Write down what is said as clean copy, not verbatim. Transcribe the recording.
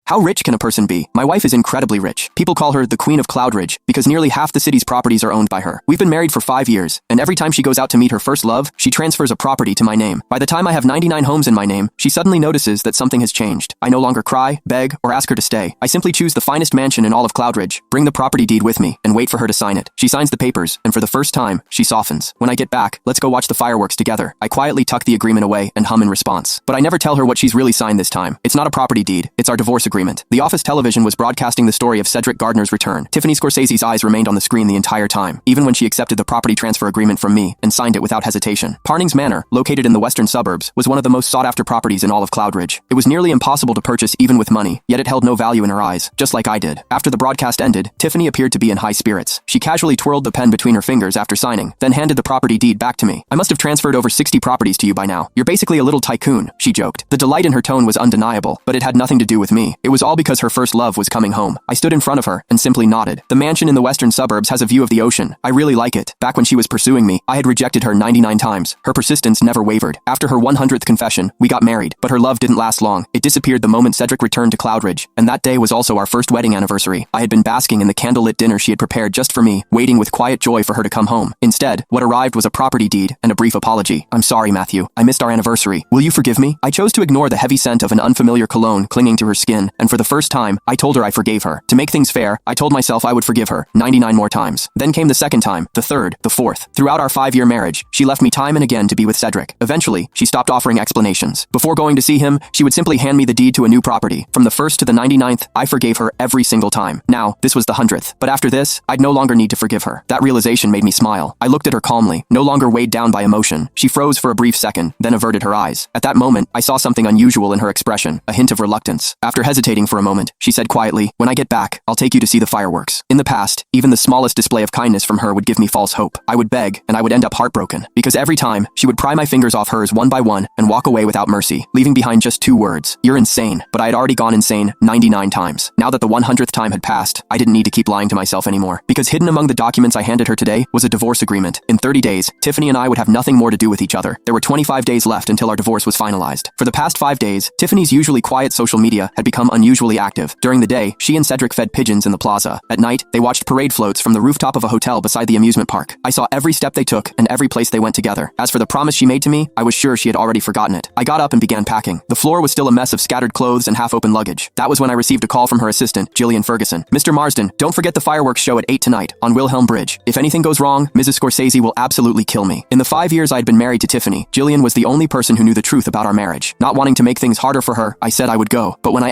How rich can a person be? My wife is incredibly rich. People call her the Queen of Cloudridge because nearly half the city's properties are owned by her. We've been married for 5 years, and every time she goes out to meet her first love, she transfers a property to my name. By the time I have 99 homes in my name, she suddenly notices that something has changed. I no longer cry, beg, or ask her to stay. I simply choose the finest mansion in all of Cloudridge, bring the property deed with me, and wait for her to sign it. She signs the papers, and for the first time, she softens. When I get back, let's go watch the fireworks together. I quietly tuck the agreement away and hum in response. But I never tell her what she's really signed this time. It's not a property deed, it's our divorce agreement. The office television was broadcasting the story of Cedric Gardner's return. Tiffany Scorsese's eyes remained on the screen the entire time, even when she accepted the property transfer agreement from me and signed it without hesitation. Parning's Manor, located in the western suburbs, was one of the most sought-after properties in all of Cloudridge. It was nearly impossible to purchase even with money, yet it held no value in her eyes, just like I did. After the broadcast ended, Tiffany appeared to be in high spirits. She casually twirled the pen between her fingers after signing, then handed the property deed back to me. I must have transferred over 60 properties to you by now. You're basically a little tycoon, she joked. The delight in her tone was undeniable, but it had nothing to do with me. It was all because her first love was coming home. I stood in front of her and simply nodded. The mansion in the western suburbs has a view of the ocean. I really like it. Back when she was pursuing me, I had rejected her 99 times. Her persistence never wavered. After her 100th confession, we got married, but her love didn't last long. It disappeared the moment Cedric returned to Cloudridge, and that day was also our first wedding anniversary. I had been basking in the candlelit dinner she had prepared just for me, waiting with quiet joy for her to come home. Instead, what arrived was a property deed and a brief apology. I'm sorry, Matthew. I missed our anniversary. Will you forgive me? I chose to ignore the heavy scent of an unfamiliar cologne clinging to her skin, and for the first time, I told her I forgave her. To make things fair, I told myself I would forgive her 99 more times. Then came the second time, the third, the fourth. Throughout our 5-year marriage, she left me time and again to be with Cedric. Eventually, she stopped offering explanations. Before going to see him, she would simply hand me the deed to a new property. From the first to the 99th, I forgave her every single time. Now, this was the 100th. But after this, I'd no longer need to forgive her. That realization made me smile. I looked at her calmly, no longer weighed down by emotion. She froze for a brief second, then averted her eyes. At that moment, I saw something unusual in her expression, a hint of reluctance. After hesitating for a moment, she said quietly, "When I get back, I'll take you to see the fireworks." In the past, even the smallest display of kindness from her would give me false hope. I would beg, and I would end up heartbroken, because every time, she would pry my fingers off hers one by one and walk away without mercy, leaving behind just 2 words. "You're insane." But I had already gone insane 99 times. Now that the 100th time had passed, I didn't need to keep lying to myself anymore, because hidden among the documents I handed her today was a divorce agreement. In 30 days, Tiffany and I would have nothing more to do with each other. There were 25 days left until our divorce was finalized. For the past 5 days, Tiffany's usually quiet social media had become unusually active. During the day, she and Cedric fed pigeons in the plaza. At night, they watched parade floats from the rooftop of a hotel beside the amusement park. I saw every step they took and every place they went together. As for the promise she made to me, I was sure she had already forgotten it. I got up and began packing. The floor was still a mess of scattered clothes and half-open luggage. That was when I received a call from her assistant, Gillian Ferguson. "Mr. Marsden, don't forget the fireworks show at 8 tonight on Wilhelm Bridge. If anything goes wrong, Mrs. Scorsese will absolutely kill me." In the 5 years I had been married to Tiffany, Gillian was the only person who knew the truth about our marriage. Not wanting to make things harder for her, I said I would go. But when I